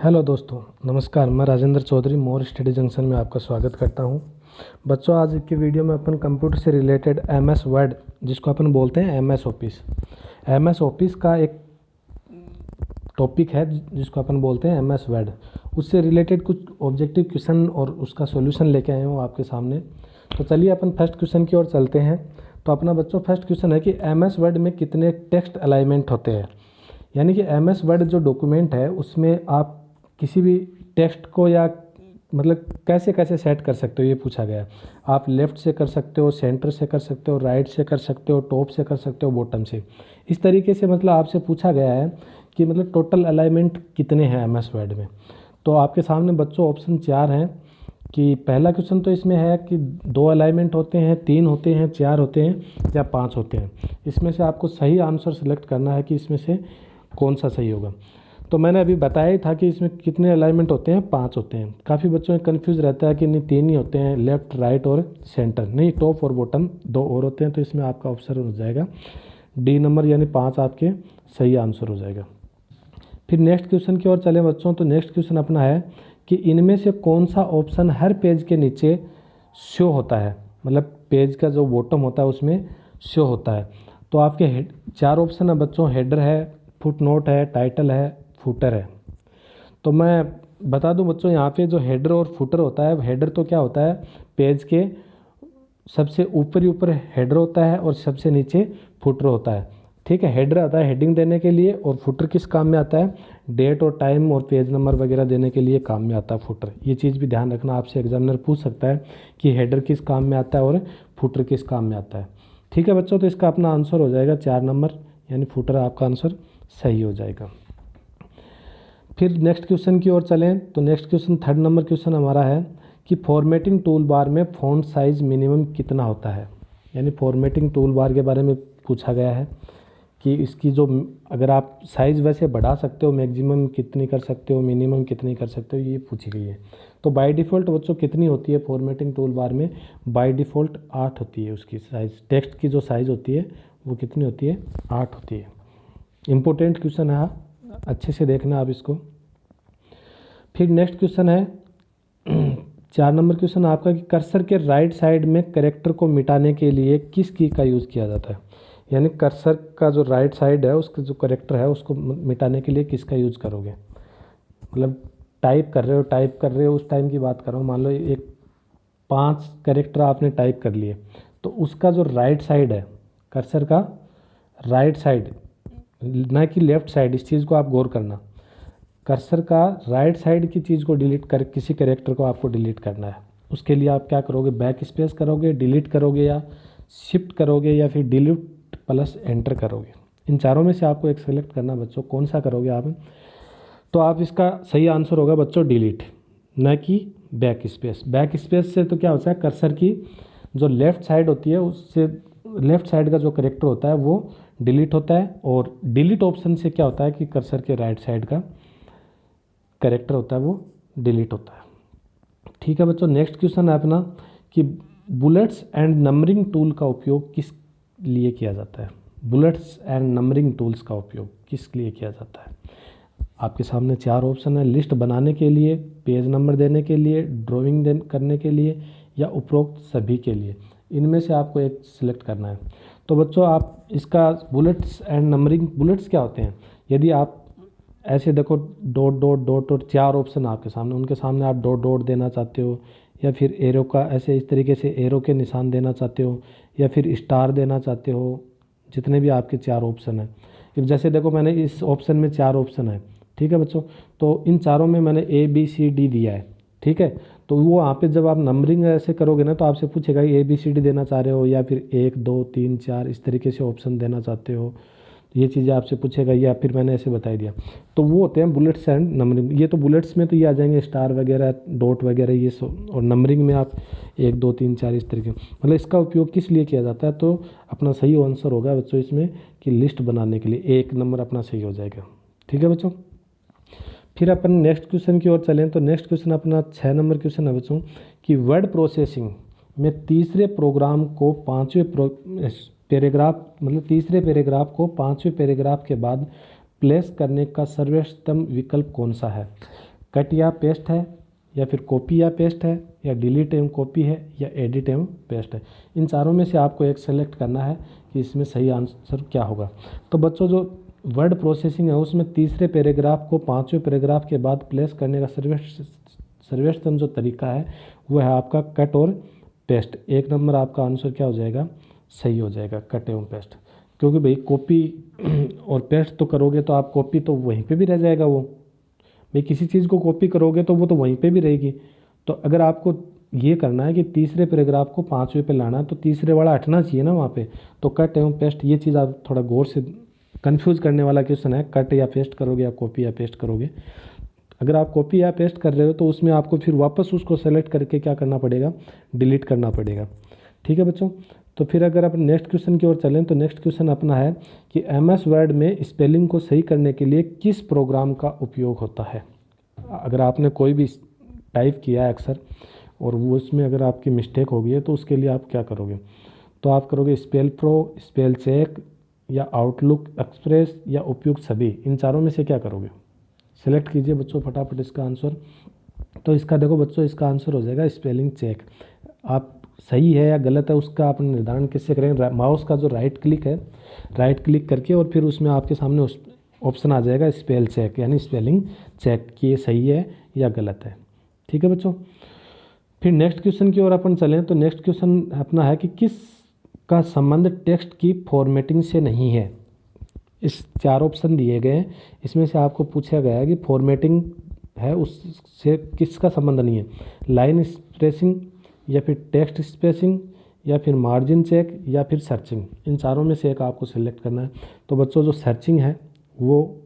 Hello दोस्तों, नमस्कार। मैं Rajendra Chaudhary more study junction में आपका स्वागत करता हूं। बच्चों, आज की वीडियो में अपन कंप्यूटर से रिलेटेड एमएस वर्ड, जिसको अपन बोलते हैं एमएस ऑफिस का एक टॉपिक है जिसको अपन बोलते हैं एमएस वर्ड। उससे रिलेटेड कुछ ऑब्जेक्टिव क्वेश्चन और उसका सॉल्यूशन लेके आए हूँ आपके सामने। तो चलिए अपन फर्स्ट क्वेश्चन की ओर चलते हैं। तो अपना बच्चों फर्स्ट क्वेश्चन है कि एमएस वर्ड में कितने टेक्स्ट अलाइनमेंट होते हैं। यानी कि एमएस वर्ड जो डॉक्यूमेंट है उसमें आप किसी भी टेक्स्ट को या मतलब कैसे कैसे सेट कर सकते हो, ये पूछा गया है। आप लेफ़्ट से कर सकते हो, सेंटर से कर सकते हो, राइट से कर सकते हो, टॉप से कर सकते हो, बॉटम से। इस तरीके से मतलब आपसे पूछा गया है कि मतलब टोटल अलाइनमेंट कितने हैं एमएस वर्ड में। तो आपके सामने बच्चों ऑप्शन 4 हैं कि पहला क्वेश्चन तो इसमें है कि 2 अलाइनमेंट होते हैं, 3 होते हैं, 4 होते हैं या 5 होते हैं। इसमें से आपको सही आंसर सेलेक्ट करना है कि इसमें से कौन सा सही होगा। तो मैंने अभी बताया ही था कि इसमें कितने अलाइनमेंट होते हैं, 5 होते हैं। काफ़ी बच्चों में कन्फ्यूज़ रहता है कि नहीं 3 ही होते हैं, लेफ़्ट राइट और सेंटर। नहीं, टॉप और बॉटम 2 और होते हैं। तो इसमें आपका ऑप्शन हो जाएगा डी नंबर, यानी 5 आपके सही आंसर हो जाएगा। फिर नेक्स्ट क्वेश्चन की ओर चलें बच्चों। तो नेक्स्ट क्वेश्चन अपना है कि इनमें से कौन सा ऑप्शन हर पेज के नीचे शो होता है, मतलब पेज का जो बॉटम होता है उसमें शो होता है। तो आपके 4 ऑप्शन है बच्चों, हेडर है, फुट नोट है, टाइटल है, फुटर है। तो मैं बता दूं बच्चों, यहाँ पे जो हेडर और फुटर होता है, हेडर तो क्या होता है, पेज के सबसे ऊपर हेडर होता है और सबसे नीचे फुटर होता है। ठीक है, हेडर आता है हेडिंग देने के लिए और फुटर किस काम में आता है, डेट और टाइम और पेज नंबर वगैरह देने के लिए काम में आता है फुटर। ये चीज़ भी ध्यान रखना, आपसे एग्जामिनर पूछ सकता है कि हेडर किस काम में आता है और फुटर किस काम में आता है। ठीक है बच्चों, तो इसका अपना आंसर हो जाएगा 4 नंबर, यानी फुटर आपका आंसर सही हो जाएगा। फिर नेक्स्ट क्वेश्चन की ओर चलें। तो next question 3rd number question हमारा है कि फॉर्मेटिंग टूल बार में फ़ॉन्ट साइज़ मिनिमम कितना होता है। यानी फॉर्मेटिंग टूल बार के बारे में पूछा गया है कि इसकी जो अगर आप साइज़ वैसे बढ़ा सकते हो, मैक्सिमम कितनी कर सकते हो, मिनिमम कितनी कर सकते हो, ये पूछी गई है। तो बाय डिफ़ॉल्ट बच्चों कितनी होती है फॉर्मेटिंग टूल बार में, बाय डिफ़ॉल्ट 8 होती है उसकी साइज़। टेक्स्ट की जो साइज़ होती है वो कितनी होती है, 8 होती है। इम्पोर्टेंट क्वेश्चन है, अच्छे से देखना आप इसको। फिर नेक्स्ट क्वेश्चन है 4 नंबर क्वेश्चन आपका कि कर्सर के राइट साइड में कैरेक्टर को मिटाने के लिए किस की का यूज़ किया जाता है। यानी कर्सर का जो राइट साइड है उसका जो कैरेक्टर है उसको मिटाने के लिए किसका यूज़ करोगे। मतलब टाइप कर रहे हो उस टाइम की बात कर रहा हूँ। मान लो एक 5 कैरेक्टर आपने टाइप कर लिए, तो उसका जो राइट साइड है, कर्सर का राइट साइड, ना कि लेफ़्ट साइड, इस चीज़ को आप गौर करना। कर्सर का राइट साइड की चीज़ को डिलीट कर, किसी कैरेक्टर को आपको डिलीट करना है। उसके लिए आप क्या करोगे, बैक स्पेस करोगे, डिलीट करोगे या शिफ्ट करोगे या फिर डिलीट प्लस एंटर करोगे। इन चारों में से आपको एक सेलेक्ट करना बच्चों, कौन सा करोगे आप। तो आप इसका सही आंसर होगा बच्चों डिलीट, न कि बैक स्पेस। बैक स्पेस से तो क्या होता है, कर्सर की जो लेफ़्ट साइड होती है उससे लेफ़्ट साइड का जो कैरेक्टर होता है वो डिलीट होता है, और डिलीट ऑप्शन से क्या होता है कि कर्सर के राइट साइड का कैरेक्टर होता है वो डिलीट होता है। ठीक है बच्चों, नेक्स्ट क्वेश्चन है अपना कि बुलेट्स एंड नंबरिंग टूल का उपयोग किस लिए किया जाता है। बुलेट्स एंड नंबरिंग टूल्स का उपयोग किस लिए किया जाता है। आपके सामने 4 ऑप्शन है, लिस्ट बनाने के लिए, पेज नंबर देने के लिए, ड्राइंग करने के लिए या उपरोक्त सभी के लिए। इनमें से आपको एक सिलेक्ट करना है। तो बच्चों आप इसका बुलेट्स एंड नंबरिंग, बुलेट्स क्या होते हैं, यदि आप ऐसे देखो dot dot dot dot 4 option आपके सामने, उनके सामने आप डॉट डॉट देना चाहते हो या फिर एरो का ऐसे इस तरीके से एरो के निशान देना चाहते हो या फिर स्टार देना चाहते हो, जितने भी आपके 4 ऑप्शन हैं। फिर जैसे देखो मैंने इस ऑप्शन में 4 ऑप्शन है, ठीक है बच्चों, तो इन चारों में मैंने ABCD दिया है। ठीक है, तो वो वहाँ पे जब आप नंबरिंग ऐसे करोगे ना तो आपसे पूछेगा ABCD देना चाह रहे हो या फिर 1 2 3 4 इस तरीके से ऑप्शन देना चाहते हो, ये चीज़ें आपसे पूछेगा, या फिर मैंने ऐसे बता दिया। तो वो होते हैं बुलेट्स एंड नंबरिंग। ये तो बुलेट्स में तो ये आ जाएंगे स्टार वगैरह, डॉट वगैरह ये सब, और नंबरिंग में आप 1 2 3 4 इस तरीके। मतलब इसका उपयोग किस लिए किया जाता है, तो अपना सही आंसर होगा बच्चों इसमें कि लिस्ट बनाने के लिए। 1 नंबर अपना सही हो जाएगा। ठीक है बच्चों, फिर अपन नेक्स्ट क्वेश्चन की ओर चलें। तो नेक्स्ट क्वेश्चन अपना 6 नंबर क्वेश्चन है बच्चों कि वर्ड प्रोसेसिंग में तीसरे प्रोग्राम को 5वें पैराग्राफ, मतलब तीसरे पैराग्राफ को 5वें पैराग्राफ के बाद प्लेस करने का सर्वोत्तम विकल्प कौन सा है। कट या पेस्ट है, या फिर कॉपी या पेस्ट है, या डिलीट एवं कॉपी है, या एडिट एवं पेस्ट है। इन चारों में से आपको एक सेलेक्ट करना है कि इसमें सही आंसर क्या होगा। तो बच्चों जो वर्ड प्रोसेसिंग है उसमें तीसरे पैराग्राफ को पांचवें पैराग्राफ के बाद प्लेस करने का सर्वोत्तम जो तरीका है वो है आपका कट और पेस्ट। एक नंबर आपका आंसर क्या हो जाएगा, सही हो जाएगा, कट एवं पेस्ट। क्योंकि भाई कॉपी और पेस्ट तो करोगे तो आप कॉपी तो वहीं पे भी रह जाएगा, वो भाई किसी चीज़ को कॉपी करोगे तो वो तो वहीं पे भी रहेगी। तो अगर आपको ये करना है कि तीसरे पैराग्राफ को पांचवें पे लाना है तो तीसरे वाला हटना चाहिए ना वहाँ पे। तो कट एवं पेस्ट ये चीज़ आप थोड़ा गौर से, कंफ्यूज करने वाला क्वेश्चन है, कट या पेस्ट करोगे या कॉपी या पेस्ट करोगे। अगर आप कॉपी या पेस्ट कर रहे हो तो उसमें आपको फिर वापस उसको सेलेक्ट करके क्या करना पड़ेगा, डिलीट करना पड़ेगा। ठीक है बच्चों। तो फिर अगर अपन नेक्स्ट क्वेश्चन की ओर चलें तो नेक्स्ट क्वेश्चन अपना है कि MS वर्ड में स्पेलिंग को सही करने के लिए किस प्रोग्राम का उपयोग होता है। अगर आपने कोई भी टाइप किया है अक्सर और वो उसमें अगर आपकी मिस्टेक हो गई है तो उसके लिए आप क्या करोगे, तो आप करोगे स्पेल प्रो, स्पेल चेक, या आउटलुक एक्सप्रेस, या उपयुक्त सभी। इन चारों में से क्या करोगे, सेलेक्ट कीजिए बच्चों फटाफट इसका आंसर। तो इसका देखो बच्चों, इसका आंसर हो जाएगा स्पेलिंग चेक। आप सही है या गलत है उसका आप निर्धारण कैसे करेंगे, माउस का जो राइट क्लिक है, राइट क्लिक करके और फिर उसमें आपके सामने उस ऑप्शन आ जाएगा स्पेल चेक, यानी स्पेलिंग चेक कि ये सही है या गलत है। ठीक है बच्चों। फिर नेक्स्ट क्वेश्चन की ओर अपन चलें तो नेक्स्ट क्वेश्चन अपना है कि किस का संबंध टेक्स्ट की फॉर्मेटिंग से नहीं है। इस चार ऑप्शन दिए गए हैं, इसमें से आपको पूछा गया है कि फॉर्मेटिंग है उससे किसका संबंध नहीं है, लाइन स्पेसिंग, या फिर टेक्स्ट स्पेसिंग, या फिर मार्जिन चेक, या फिर सर्चिंग। इन चारों में से एक आपको सिलेक्ट करना है। तो बच्चों जो सर्चिंग है वो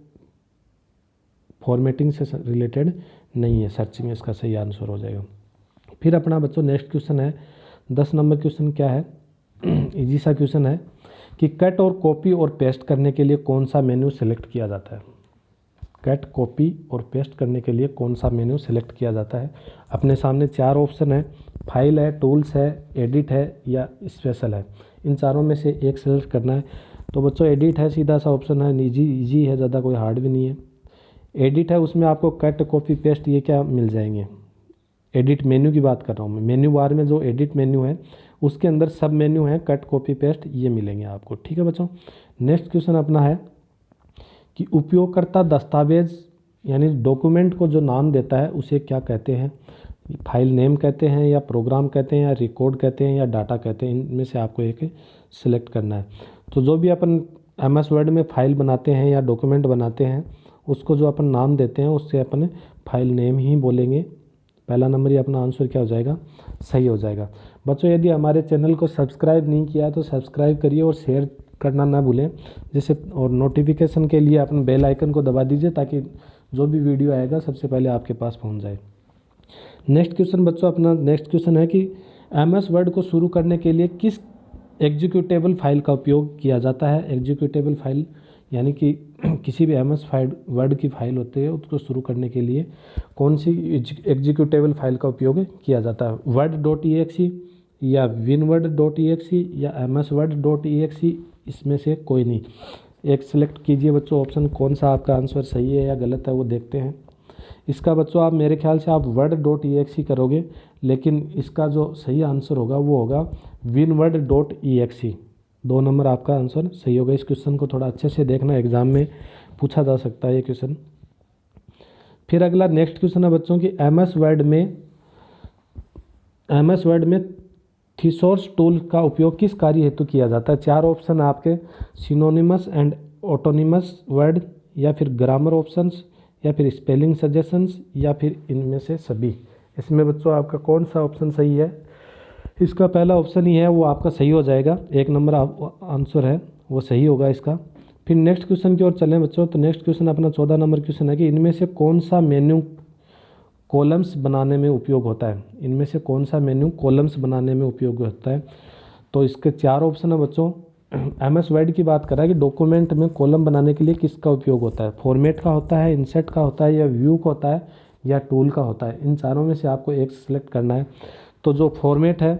फॉर्मेटिंग से रिलेटेड नहीं है, सर्चिंग इसका सही आंसर हो जाएगा। फिर अपना बच्चों नेक्स्ट क्वेश्चन है 10 नंबर क्वेश्चन क्या है, इजी सा क्वेश्चन है कि कट और कॉपी और पेस्ट करने के लिए कौन सा मेन्यू सेलेक्ट किया जाता है। कट, कॉपी और पेस्ट करने के लिए कौन सा मेन्यू सेलेक्ट किया जाता है। अपने सामने चार ऑप्शन है, फाइल है, टूल्स है, एडिट है, या स्पेशल है। इन चारों में से एक सेलेक्ट करना है। तो बच्चों एडिट है, सीधा सा ऑप्शन है, इजी है, ज़्यादा कोई हार्ड भी नहीं है। एडिट है, उसमें आपको कट, कॉपी, पेस्ट ये क्या मिल जाएंगे। एडिट मेन्यू की बात कर रहा हूँ मैं, मेन्यू बार में जो एडिट मेन्यू है उसके अंदर सब मेन्यू है, कट, कॉपी, पेस्ट ये मिलेंगे आपको। ठीक है बच्चों। नेक्स्ट क्वेश्चन अपना है कि उपयोगकर्ता दस्तावेज यानी डॉक्यूमेंट को जो नाम देता है उसे क्या कहते हैं। फाइल नेम कहते हैं, या प्रोग्राम कहते हैं, या रिकॉर्ड कहते हैं, या डाटा कहते हैं। इनमें से आपको एक सिलेक्ट करना है। तो जो भी अपन MS वर्ड में फाइल बनाते हैं या डॉक्यूमेंट बनाते हैं उसको जो अपन नाम देते हैं उससे अपन फाइल नेम ही बोलेंगे। पहला नंबर ही अपना आंसर क्या हो जाएगा, सही हो जाएगा। बच्चों यदि हमारे चैनल को सब्सक्राइब नहीं किया है तो सब्सक्राइब करिए और शेयर करना ना भूलें, जिससे और नोटिफिकेशन के लिए अपन बेल आइकन को दबा दीजिए ताकि जो भी वीडियो आएगा सबसे पहले आपके पास पहुंच जाए। नेक्स्ट क्वेश्चन बच्चों अपना नेक्स्ट क्वेश्चन है कि MS वर्ड को शुरू करने के लिए किस एग्जीक्यूटेबल फाइल का उपयोग किया जाता है। एग्जीक्यूटेबल फाइल यानी कि किसी भी MS वर्ड की फाइल होती है उसको शुरू करने के लिए कौन सी एग्जीक्यूटेबल फाइल का उपयोग किया जाता है। word.exe, या winword.exe, या msword.exe, इसमें से कोई नहीं। एक सिलेक्ट कीजिए बच्चों ऑप्शन, कौन सा आपका आंसर सही है या गलत है वो देखते हैं। इसका बच्चों आप मेरे ख्याल से आप word.exe करोगे, लेकिन इसका जो सही आंसर होगा वो होगा winword.exe। 2 नंबर आपका आंसर सही होगा। इस क्वेश्चन को थोड़ा अच्छे से देखना, एग्जाम में पूछा जा सकता है ये क्वेश्चन। फिर अगला नेक्स्ट क्वेश्चन है बच्चों की MS वर्ड में थिसॉरस टूल का उपयोग किस कार्य हेतु किया जाता है। 4 ऑप्शन आपके, सिनोनिमस एंड ऑटोनिमस वर्ड, या फिर ग्रामर ऑप्शंस, या फिर स्पेलिंग सजेशंस, या फिर इनमें से सभी। इसमें बच्चों आपका कौन सा ऑप्शन सही है। इसका पहला ऑप्शन ही है वो आपका सही हो जाएगा। 1 नंबर आंसर है वो सही होगा इसका। फिर नेक्स्ट क्वेश्चन की ओर चलें बच्चों। तो नेक्स्ट क्वेश्चन अपना 14 नंबर क्वेश्चन है कि इनमें से कौन सा मेन्यू कॉलम्स बनाने में उपयोग होता है। इनमें से कौन सा मेन्यू कॉलम्स बनाने में उपयोग होता है। तो इसके 4 ऑप्शन है बच्चों। MS वर्ड की बात कर रहा है कि डॉक्यूमेंट में कॉलम बनाने के लिए किसका उपयोग होता है। फॉर्मेट का होता है, इंसर्ट का होता है, या व्यू का होता है, या टूल का होता है। इन चारों में से आपको एक सेलेक्ट करना है। तो जो फॉर्मेट है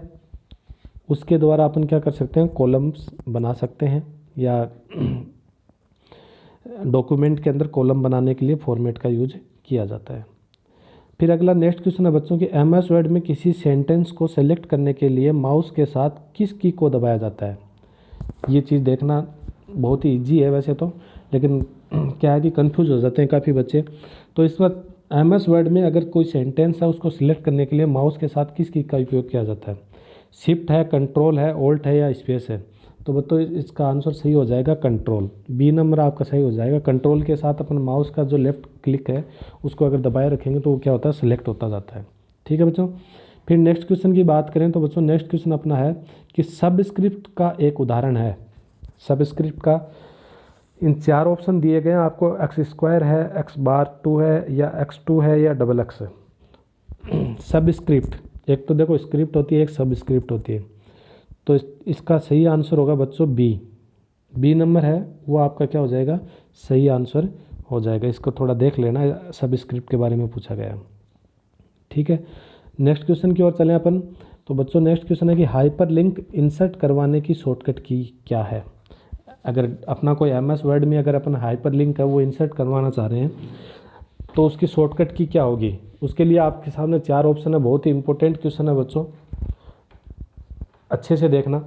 उसके द्वारा अपन क्या कर सकते हैं, कॉलम्स बना सकते हैं, या डॉक्यूमेंट के अंदर कॉलम बनाने के लिए फॉर्मेट का यूज किया जाता है। फिर अगला नेक्स्ट क्वेश्चन है बच्चों कि एमएस वर्ड में किसी सेंटेंस को सेलेक्ट करने के लिए माउस के साथ किस की को दबाया जाता है। ये चीज़ देखना बहुत ही ईजी है वैसे तो, लेकिन क्या है कि कंफ्यूज हो जाते हैं काफ़ी बच्चे। तो इस वक्त एमएस वर्ड में अगर कोई सेंटेंस है उसको सिलेक्ट करने के लिए माउस के साथ किस की का उपयोग किया जाता है। शिफ्ट है, कंट्रोल है, ऑल्ट है या स्पेस है। तो बच्चों इसका आंसर सही हो जाएगा कंट्रोल। बी नंबर आपका सही हो जाएगा। कंट्रोल के साथ अपन माउस का जो लेफ्ट क्लिक है उसको अगर दबाए रखेंगे तो वो क्या होता है, सिलेक्ट होता जाता है। ठीक है बच्चों। फिर नेक्स्ट क्वेश्चन की बात करें तो बच्चों नेक्स्ट क्वेश्चन अपना है कि सबस्क्रिप्ट का एक उदाहरण है। सबस्क्रिप्ट का इन 4 ऑप्शन दिए गए हैं आपको, x² है, x⁻2 है या x2 है या XX है। सबस्क्रिप्ट, एक तो देखो स्क्रिप्ट होती है, एक सबस्क्रिप्ट होती है। तो इसका सही आंसर होगा बच्चों बी नंबर है वो आपका क्या हो जाएगा, सही आंसर हो जाएगा। इसको थोड़ा देख लेना, सबस्क्रिप्ट के बारे में पूछा गया है। ठीक है, नेक्स्ट क्वेश्चन की ओर चलें अपन। तो बच्चों नेक्स्ट क्वेश्चन है कि हाइपरलिंक इंसर्ट करवाने की शॉर्टकट की क्या है। अगर अपना कोई एमएस वर्ड में अगर अपन हाइपरलिंक है वो इंसर्ट करवाना चाह रहे हैं तो उसकी शॉर्टकट की क्या होगी। उसके लिए आपके सामने 4 ऑप्शन है, बहुत ही इंपॉर्टेंट क्वेश्चन है बच्चों, अच्छे से देखना।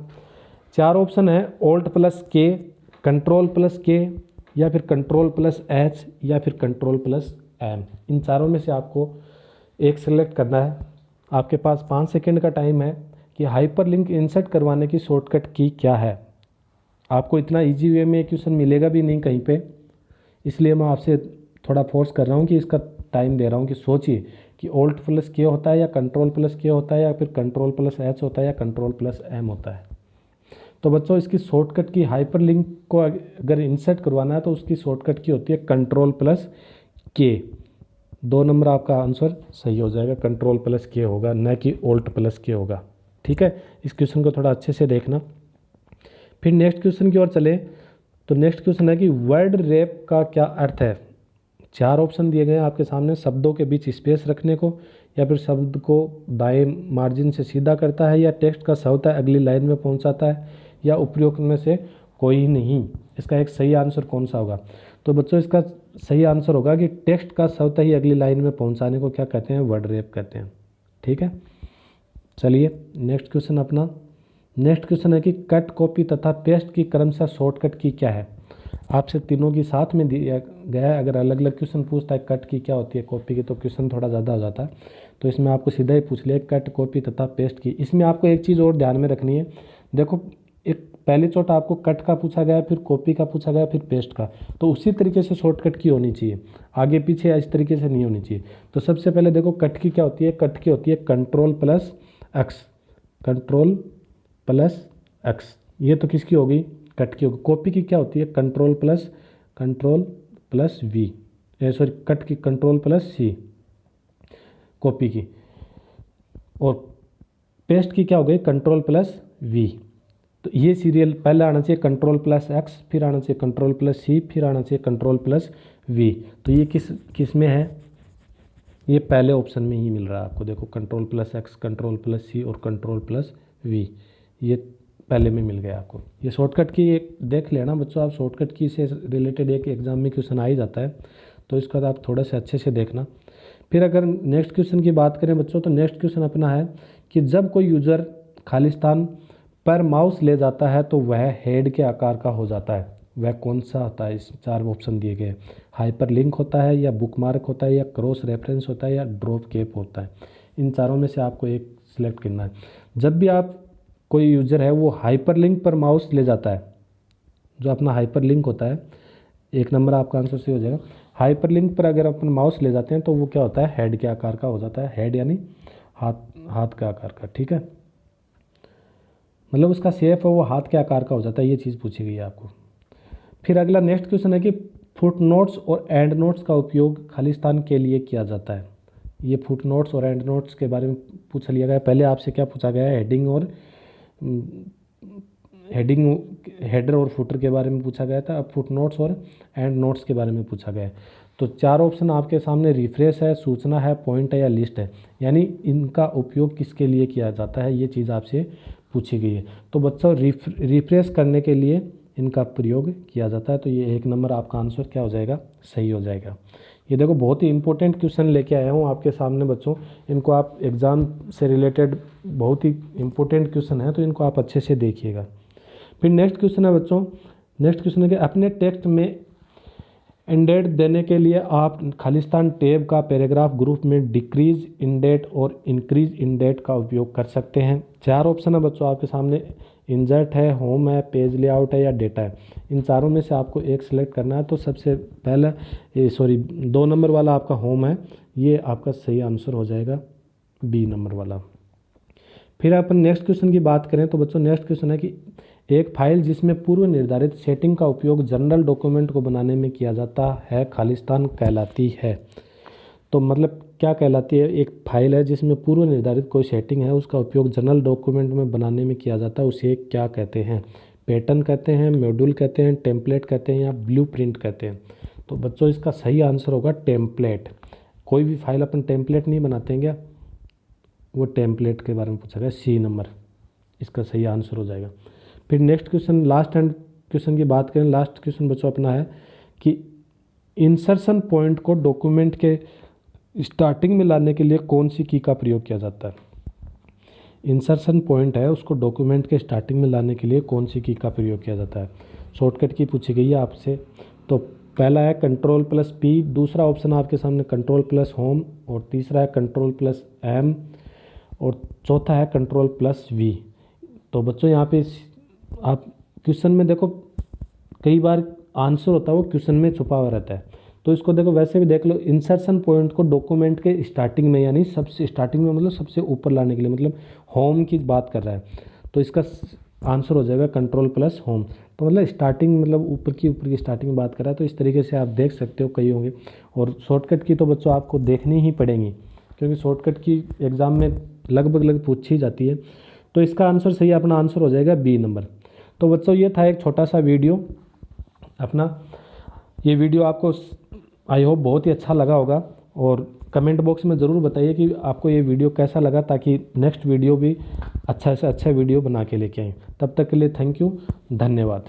4 ऑप्शन है Alt+K, Ctrl+K या फिर Ctrl+H या फिर Ctrl+M। इन चारों में से आपको एक सेलेक्ट करना है। आपके पास 5 सेकंड का टाइम है कि हाइपरलिंक इंसर्ट करवाने की शॉर्टकट की क्या है। आपको इतना इजी वे में क्वेश्चन मिलेगा भी नहीं कहीं पे, इसलिए मैं आपसे थोड़ा फोर्स कर रहा हूँ कि इसका टाइम दे रहा हूँ कि सोचिए कि Alt+K होता है या Ctrl+K होता है या फिर Ctrl+H होता है या Ctrl+M होता है। तो बच्चों इसकी शॉर्टकट की हाइपरलिंक को अगर इंसर्ट करवाना है तो उसकी शॉर्टकट की होती है Ctrl+K। 2 नंबर आपका आंसर सही हो जाएगा, Ctrl+K होगा, न कि Alt+K होगा। ठीक है, इस क्वेश्चन को थोड़ा अच्छे से देखना। फिर नेक्स्ट क्वेश्चन की ओर चले तो नेक्स्ट क्वेश्चन है कि वर्ड रैप का क्या अर्थ है। 4 ऑप्शन दिए गए हैं आपके सामने, शब्दों के बीच स्पेस रखने को, या फिर शब्द को दाएं मार्जिन से सीधा करता है, या टेक्स्ट का सवता अगली लाइन में पहुंचाता है, या उपयुक्त में से कोई नहीं। इसका एक सही आंसर कौन सा होगा। तो बच्चों इसका सही आंसर होगा कि टेक्स्ट का सवता ही अगली लाइन में पहुंचाने को क्या कहते हैं, वर्ड रैप कहते हैं। ठीक है, चलिए नेक्स्ट क्वेश्चन अपना। नेक्स्ट क्वेश्चन है कि कट, कॉपी तथा पेस्ट की क्रमशः शॉर्टकट की क्या है। आपसे तीनों की साथ में दिया गया है। अगर अलग अलग क्वेश्चन पूछता है कट की क्या होती है, कॉपी की, तो क्वेश्चन थोड़ा ज़्यादा हो जाता है। तो इसमें आपको सीधा ही पूछ लिया कट, कॉपी तथा पेस्ट की। इसमें आपको एक चीज़ और ध्यान में रखनी है। देखो एक पहली चोट आपको कट का पूछा गया, फिर कॉपी का पूछा गया, फिर पेस्ट का, तो उसी तरीके से शॉर्टकट की होनी चाहिए, आगे पीछे इस तरीके से नहीं होनी चाहिए। तो सबसे पहले देखो कट की क्या होती है, कट की होती है Ctrl+X, Ctrl+X। ये तो किसकी होगी, कट की होगी। कॉपी की क्या होती है, Ctrl+V, सॉरी कट की Ctrl+C, कॉपी की। और पेस्ट की क्या हो गई, Ctrl+V। तो ये सीरियल पहले आना चाहिए Ctrl+X, फिर आना चाहिए Ctrl+C, फिर आना चाहिए Ctrl+V। तो ये किस में है, ये पहले ऑप्शन में ही मिल रहा है आपको। देखो Ctrl+X, Ctrl+C और Ctrl+V, ये पहले में मिल गया आपको। ये शॉर्टकट की एक देख लेना बच्चों आप, शॉर्टकट की से रिलेटेड एक एग्जाम में क्वेश्चन आ ही जाता है, तो इसका आप थोड़ा सा अच्छे से देखना। फिर अगर नेक्स्ट क्वेश्चन की बात करें बच्चों तो नेक्स्ट क्वेश्चन अपना है कि जब कोई यूज़र खाली स्थान पर माउस ले जाता है तो वह हेड के आकार का हो जाता है। वह कौन सा होता है, इस 4 ऑप्शन दिए गए। हाइपर लिंक होता है, या बुकमार्क होता है, या क्रॉस रेफरेंस होता है, या ड्रॉप कैप होता है। इन चारों में से आपको एक सिलेक्ट करना है। जब भी आप कोई यूज़र है वो हाइपर लिंक पर माउस ले जाता है, जो अपना हाइपर लिंक होता है, 1 नंबर आपका आंसर सही हो जाएगा। हाइपर लिंक पर अगर अपन माउस ले जाते हैं तो वो क्या होता है, हेड के आकार का हो जाता है। हेड यानी हाथ के आकार का। ठीक है, मतलब उसका शेप है वो हाथ के आकार का हो जाता है, ये चीज़ पूछी गई है आपको। फिर अगला नेक्स्ट क्वेश्चन है कि फुट नोट्स और एंड नोट्स का उपयोग खालिस्तान के लिए किया जाता है। ये फुट नोट्स और एंड नोट्स के बारे में पूछ लिया गया है। पहले आपसे क्या पूछा गया है, हेडर और फुटर के बारे में पूछा गया था। अब फुट नोट्स और एंड नोट्स के बारे में पूछा गया है। तो 4 ऑप्शन आपके सामने रिफ्रेश है, सूचना है, पॉइंट है, या लिस्ट है। यानी इनका उपयोग किसके लिए किया जाता है, ये चीज़ आपसे पूछी गई है। तो बच्चों रिफ्रेश करने के लिए इनका प्रयोग किया जाता है। तो ये 1 नंबर आपका आंसर क्या हो जाएगा, सही हो जाएगा। ये देखो बहुत ही इंपॉर्टेंट क्वेश्चन लेके आया हूँ आपके सामने बच्चों। इनको आप एग्ज़ाम से रिलेटेड बहुत ही इंपॉर्टेंट क्वेश्चन है, तो इनको आप अच्छे से देखिएगा। फिर नेक्स्ट क्वेश्चन है बच्चों, नेक्स्ट क्वेश्चन है कि अपने टेक्स्ट में इंडेट देने के लिए आप खालिस्तान टैब का पैराग्राफ ग्रुप में डिक्रीज इंडेट और इंक्रीज इंडेट का उपयोग कर सकते हैं। 4 ऑप्शन है बच्चों आपके सामने, इंसर्ट है, होम है, पेज लेआउट है या डेटा है। इन चारों में से आपको एक सिलेक्ट करना है। तो सबसे पहला 2 नंबर वाला आपका होम है, ये आपका सही आंसर हो जाएगा, बी नंबर वाला। फिर अपन नेक्स्ट क्वेश्चन की बात करें तो बच्चों नेक्स्ट क्वेश्चन है कि एक फाइल जिसमें पूर्व निर्धारित सेटिंग का उपयोग जनरल डॉक्यूमेंट को बनाने में किया जाता है खालिस्तान कहलाती है। तो मतलब क्या कहलाती है? एक फाइल है जिसमें पूर्व निर्धारित कोई सेटिंग है, उसका उपयोग जनरल डॉक्यूमेंट में बनाने में किया जाता है, उसे क्या कहते हैं? पैटर्न कहते हैं, मॉड्यूल कहते हैं, टेम्पलेट कहते हैं या ब्लूप्रिंट कहते हैं। तो बच्चों इसका सही आंसर होगा टेम्पलेट। कोई भी फाइल अपन टेम्पलेट नहीं बनाते हैं क्या? वो टेम्पलेट के बारे में पूछा गया, सी नंबर इसका सही आंसर हो जाएगा। फिर next question, last and question की बात करें, लास्ट क्वेश्चन बच्चों अपना है कि इंसर्शन पॉइंट को डॉक्यूमेंट के स्टार्टिंग में लाने के लिए कौन सी की का प्रयोग किया जाता है? इंसर्शन पॉइंट है, उसको डॉक्यूमेंट के स्टार्टिंग में लाने के लिए कौन सी की का प्रयोग किया जाता है? शॉर्टकट की पूछी गई है आपसे। तो पहला है Ctrl+P, दूसरा ऑप्शन आपके सामने Ctrl+Home, और तीसरा है Ctrl+M, और चौथा है Ctrl+V। तो बच्चों यहाँ पे आप क्वेश्चन में देखो कई बार आंसर होता है वो क्वेश्चन में छुपा हुआ रहता है। तो इसको देखो वैसे भी देख लो, इंसर्शन पॉइंट को डॉक्यूमेंट के स्टार्टिंग में, यानी सबसे स्टार्टिंग में मतलब सबसे ऊपर लाने के लिए, मतलब होम की बात कर रहा है, तो इसका आंसर हो जाएगा Ctrl+Home। तो मतलब स्टार्टिंग, मतलब ऊपर की स्टार्टिंग में बात कर रहा है। तो इस तरीके से आप देख सकते हो, कई होंगे। और शॉर्टकट की तो बच्चों आपको देखनी ही पड़ेंगी, क्योंकि शॉर्टकट की एग्ज़ाम में लगभग पूछी जाती है। तो इसका आंसर सही अपना आंसर हो जाएगा बी नंबर। तो बच्चों ये था एक छोटा सा वीडियो अपना। ये वीडियो आपको आई होप बहुत ही अच्छा लगा होगा, और कमेंट बॉक्स में ज़रूर बताइए कि आपको ये वीडियो कैसा लगा, ताकि नेक्स्ट वीडियो भी अच्छा से अच्छा वीडियो बना के लेके आएँ। तब तक के लिए थैंक यू, धन्यवाद।